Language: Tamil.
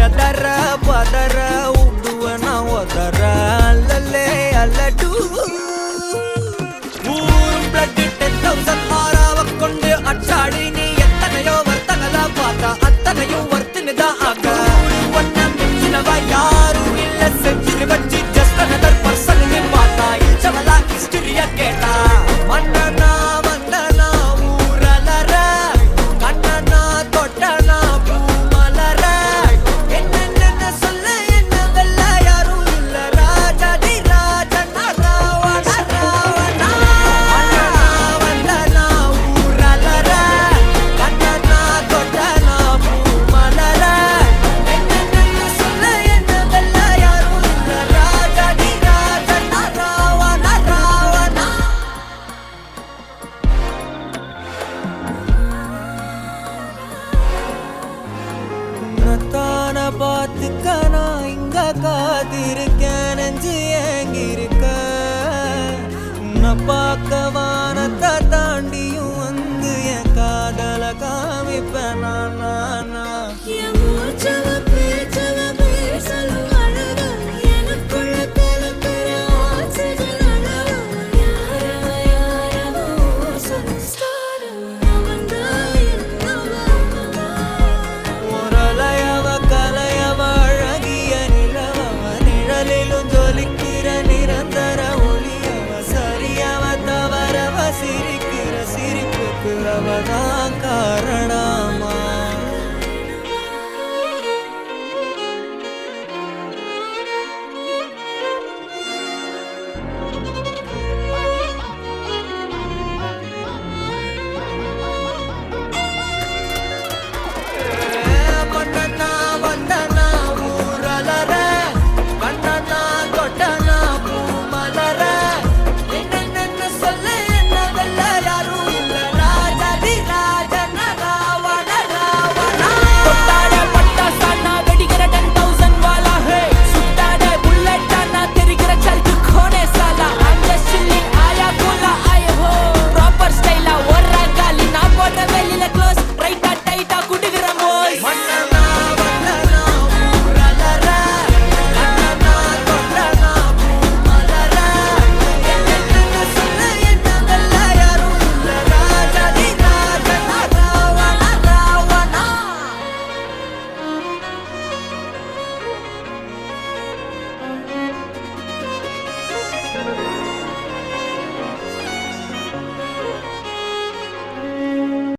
எதற பதற உடுவன ஒதற அல்லலே அல்லடு ஊரும் பிளட் 10,000 ஆறாவ கொண்டு அச்சாடி நீ எத்தனையோ வர்த்தகலா பார்த்தா அத்தனையும் வர்த்தினுதான் ஆக ஒன்ன மிஞ்சினவா யாரும் இல்ல செஞ்சுட்டு வச்சு ஜஸ்ட் அனதர் பர்சன் பார்த்தா இச்சவலா ஹிஸ்டரிய கேட்டா மன்னனா வந்தனா ஊரலற கண்ணனா தொட்டனா பூமலற என்ன சொல்ல என்ன வெல்ல யாரும் இல்ல ராஜாதி ராஜனா ராவண ராவணா மன்னனா வந்தனா ஊரலற கண்ணனா தொட்டனா பூமலற என்ன சொல்ல என்ன வெல்ல யாரும் இல்ல ராஜாதி ராஜனா ராவண ராவணா உன்னத்தான பார்த்துக்க நான் இங்க காத்திருக்கேன் நெஞ்சு ஏங்கிருக்க உன்னை பார்க்க வானத்தை